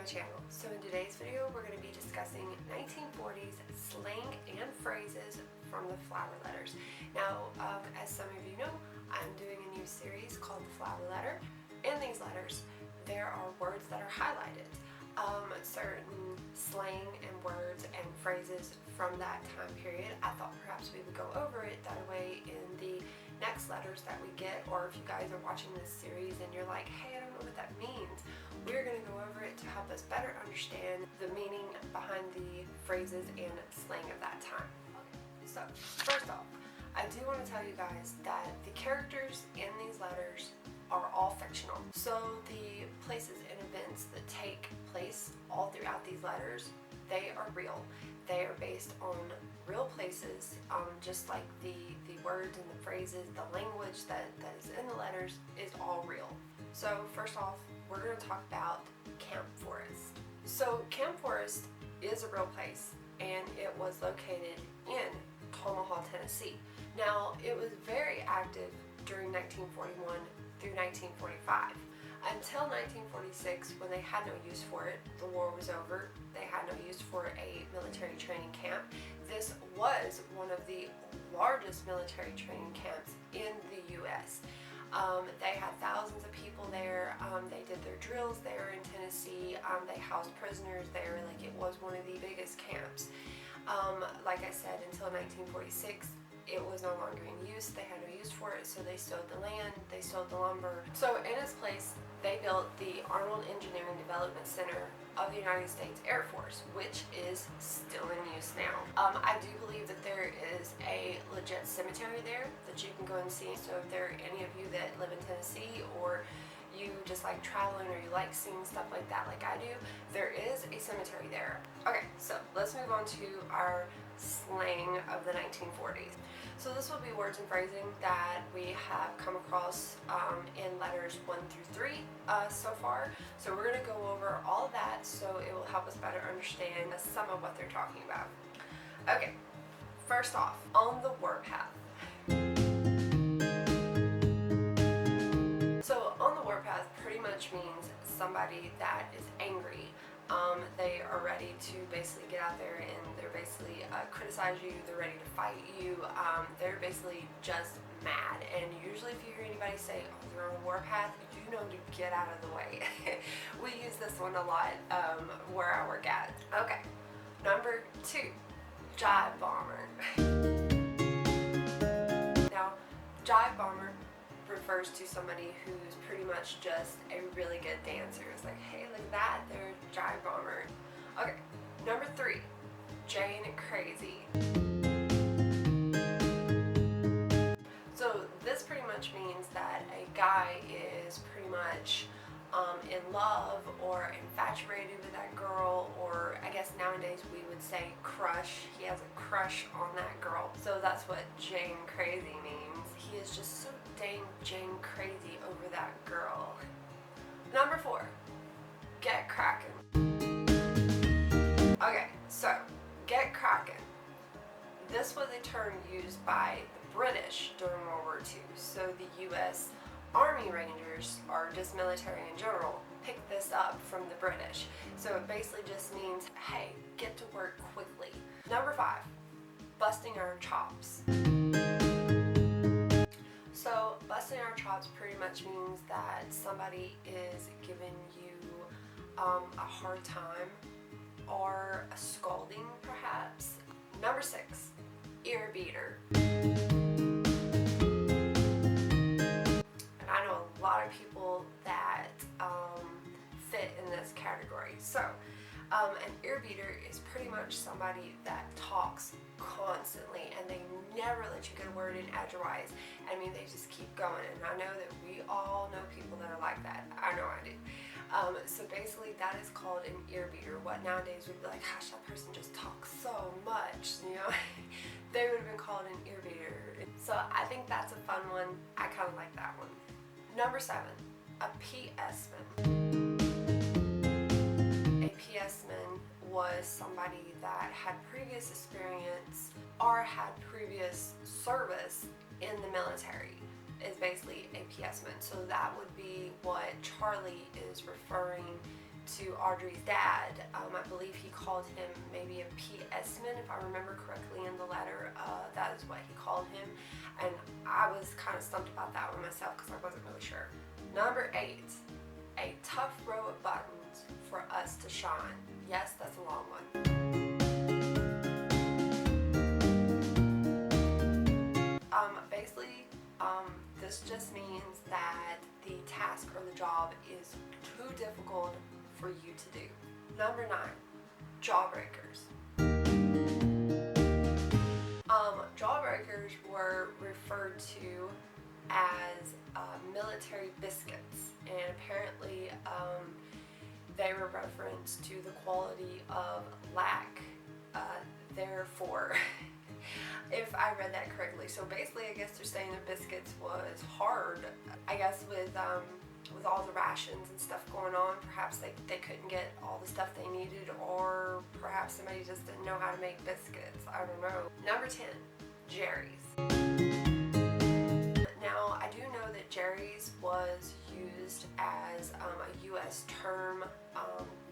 channel. So in today's video we're going to be discussing 1940s slang and phrases from the flower letters. Now as some of you know, I'm doing a new series called The Flower Letter. In these letters there are words that are highlighted. Certain slang and words and phrases from that time period. I thought perhaps we would go over it that way in the next letters that we get, or if you guys are watching this series and you're like, hey, I don't know what that means, we're going to go over it to help us better understand the meaning behind the phrases and slang of that time. So first off, I do want to tell you guys that the characters in these letters are all fictional. So the places and events that take place all throughout these letters, they are real. They are based on real places, just like the words and the phrases, the language that is in the letters is all real. So first off, we're going to talk about Camp Forest. So Camp Forest is a real place, and it was located in Omaha, Tennessee. Now, it was very active during 1941 through 1945. Until 1946, when they had no use for it, the war was over, they had no use for a military training camp. This was one of the largest military training camps in the U.S. They had thousands of people there. They did their drills there in Tennessee. They housed prisoners there. Like, it was one of the biggest camps. Like I said, until 1946, it was no longer in use. They had no use for it, so they sold the land, they sold the lumber. So in its place, they built the Arnold Engineering Development Center of the United States Air Force, which is still in use now. I do believe that there is a legit cemetery there that you can go and see. So if there are any of you that live in Tennessee, or you just like traveling, or you like seeing stuff like that like I do, there is a cemetery there. Okay, so let's move on to our slang of the 1940s. So this will be words and phrasing that we have come across in letters 1 through 3 so far. So we're going to go over all of that so it will help us better understand some of what they're talking about. Okay, first off, on the Warpath. So on the Warpath pretty much means somebody that is angry. They are ready to basically get out there and they're basically criticize you, they're ready to fight you, they're basically just mad. And usually if you hear anybody say, oh, they're on the Warpath, you do know to get out of the way. We use this one a lot where I work at. Okay, number 2, Jive Bomber. Now, Jive Bomber refers to somebody who's pretty much just a really good dancer. It's like, hey, look at that, they're a Jive Bomber. Okay, number 3, Jane Crazy. So this pretty much means that a guy is pretty much in love or infatuated with that girl, or I guess nowadays we would say crush. He has a crush on that girl. So that's what Jane Crazy means. He is just so dang Jane crazy over that girl. Number 4, get crackin'. Okay, so get crackin'. This was a term used by the British during World War II. So the U.S. Army Rangers, or just military in general, picked this up from the British. So it basically just means, hey, get to work quickly. Number 5, busting our chops. So busting our chops pretty much means that somebody is giving you a hard time or a scolding perhaps. Number 6, ear beater. I know a lot of people that fit in this category. So an ear beater is pretty much somebody that talks constantly and they never let you get a word in edgewise. I mean, they just keep going, and I know that we all know people that are like that. I know I do. So basically that is called an ear beater. What nowadays would be like, gosh, that person just talks so much, you know. They would have been called an ear beater. So I think that's a fun one. I kind of like that one. Number 7, a PS man. A PS man was somebody that had previous experience or had previous service in the military, is basically a PS man. So that would be what Charlie is referring to Audrey's dad. I believe he called him maybe a PS-man, if I remember correctly in the letter. That is what he called him, and I was kind of stumped about that one myself because I wasn't really sure. Number 8, a tough row of buttons for us to shine. Yes, that's a long one. Basically, this just means that the task or the job is too difficult for you to do. Number 9, Jawbreakers. Jawbreakers were referred to as military biscuits, and apparently they were referenced to the quality of lack, therefore, if I read that correctly. So basically, I guess they're saying that biscuits was hard. I guess with all the rations and stuff going on, perhaps they couldn't get all the stuff they needed, or perhaps somebody just didn't know how to make biscuits. I don't know. Number 10, Jerry's. Now, I do know that Jerry's was used as a U.S. term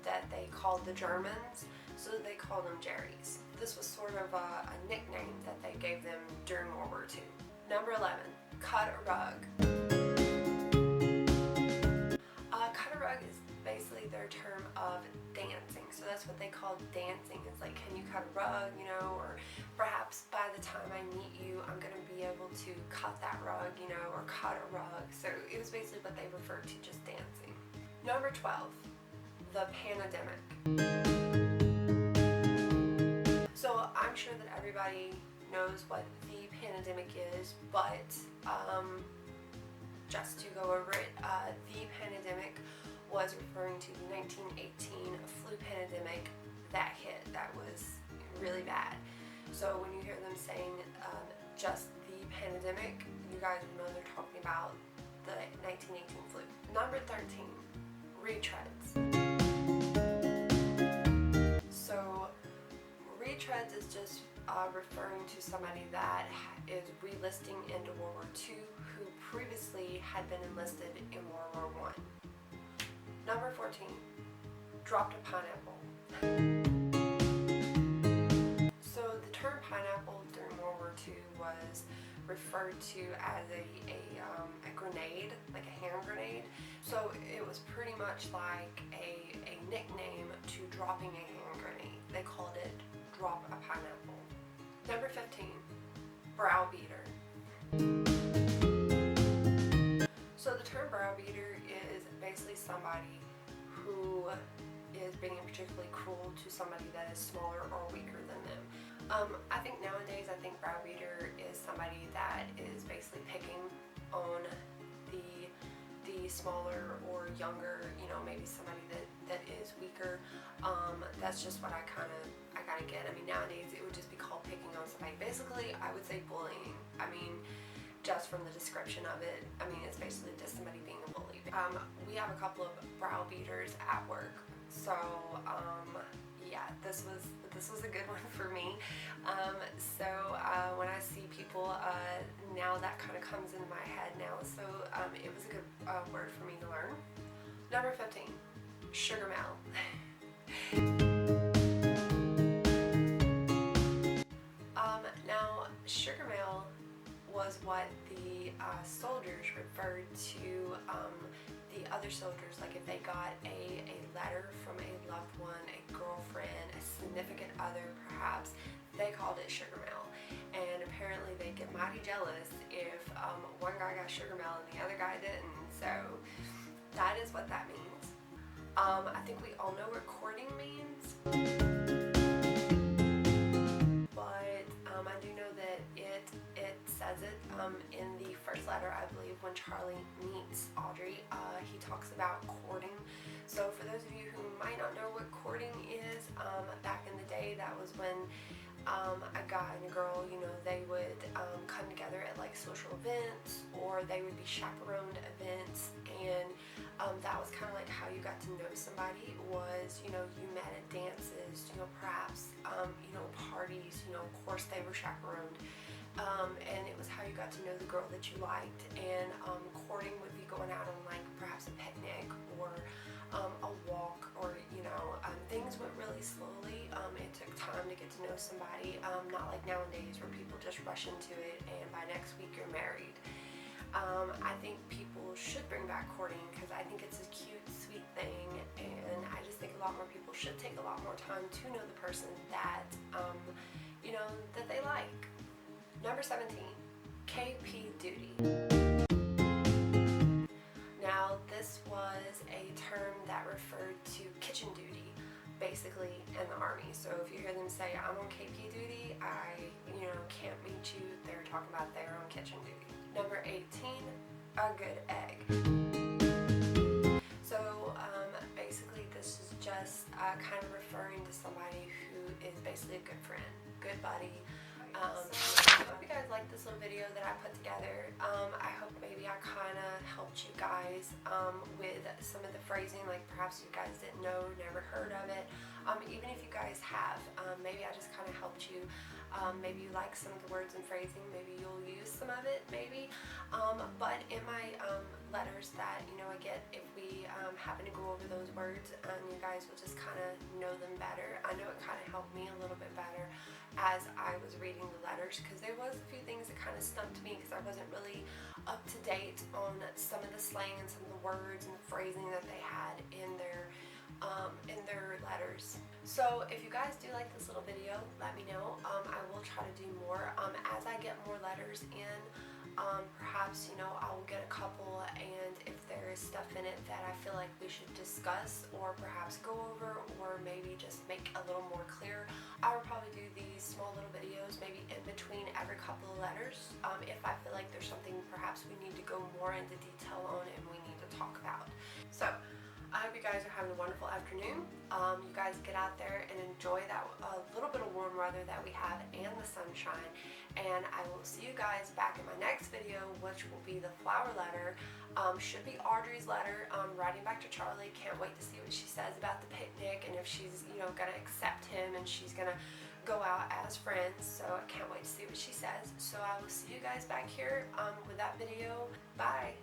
that they called the Germans, so they called them Jerry's. This was sort of a nickname that they gave them during World War II. Number 11, cut a rug. Cut a rug is basically their term of dancing, so that's what they call dancing. It's like, can you cut a rug, you know, or perhaps by the time I meet you, I'm going to be able to cut that rug, you know, or cut a rug. So it was basically what they referred to, just dancing. Number 12, the pandemic. So I'm sure that everybody knows what the pandemic is, but just to go over it, the pandemic was referring to the 1918 flu pandemic that hit. That was really bad. So when you hear them saying just the pandemic, you guys know they're talking about the 1918 flu. Number 13, retreads. So retreads is just referring to somebody that is re-enlisting into World War II who previously had been enlisted in World War I. Number 14, dropped a pineapple. So the term pineapple during World War II was referred to as a grenade, like a hand grenade. So it was pretty much like a nickname to dropping a hand grenade. They called it drop a pineapple. Number 15, browbeater. So the term browbeater is basically somebody who is being particularly cruel to somebody that is smaller or weaker than them. I think nowadays, I think browbeater is somebody that is basically picking on the smaller or younger, you know, maybe somebody that is weaker. That's just what I kind of get. I mean, nowadays it would just be called picking on somebody. Basically, I would say bullying. I mean, just from the description of it, I mean, it's basically just somebody being a bully. We have a couple of browbeaters at work, so yeah, this was a good one for me. So when I see people, now that kind of comes into my head now, so it was a good word for me to learn. Number 15, sugar mel. Now, sugar mel was what the soldiers referred to the other soldiers, like if they got a letter from a loved one, a girlfriend, a significant other perhaps, they called it sugar mel. And apparently they'd get mighty jealous if one guy got sugar mel and the other guy didn't. So that is what that means. I think we all know what courting means. I do know that it says it in the first letter, I believe, when Charlie meets Audrey. He talks about courting. So for those of you who might not know what courting is, back in the day, that was when a guy and a girl, you know, they would come together at like social events, or they would be chaperoned events, and that was kind of like how you got to know somebody. Was, you know, you met at dances, you know, perhaps you know, parties, you know, of course they were chaperoned, and it was how you got to know the girl that you liked. And courting would be going out on like perhaps a picnic or a walk, or really slowly. It took time to get to know somebody, not like nowadays where people just rush into it and by next week you're married. I think people should bring back courting because I think it's a cute, sweet thing, and I just think a lot more people should take a lot more time to know the person that, you know, that they like. Number 17, KP duty. Now, this was a term that referred to kitchen duty, basically, in the Army. So if you hear them say, I'm on KP duty, I, can't meet you, they're talking about they're on kitchen duty. Number 18, a good egg. So basically this is just kind of referring to somebody who is basically a good friend, good buddy. I hope you guys liked this little video that I put together. I hope maybe I kind of helped you guys with some of the phrasing, like perhaps you guys didn't know, never heard of it. Even if you guys have, maybe I just kind of helped you. Maybe you like some of the words and phrasing, maybe you'll use some of it, maybe. But in my letters that I get, if we happen to go over those words, you guys will just kind of know them better. I know it kind of helped me a little bit better as I was reading the letters, because there was a few things that kind of stumped me because I wasn't really up to date on some of the slang and some of the words and the phrasing that they had in their letters. So if you guys do like this little video, let me know. I will try to do more as I get more letters in. Perhaps I will get a couple, and if there is stuff in it that I feel like we should discuss or perhaps go over, or maybe just make a little more clear, I will probably do these small little videos maybe in between every couple of letters if I feel like there's something perhaps we need to go more into detail on and we need to talk about. So I hope you guys are having a wonderful afternoon. You guys get out there and enjoy that little bit of warm weather that we have and the sunshine. And I will see you guys back in my next video, which will be the flower letter. Should be Audrey's letter, writing back to Charlie. Can't wait to see what she says about the picnic and if she's, gonna accept him and she's gonna go out as friends. So I can't wait to see what she says. So I will see you guys back here with that video. Bye.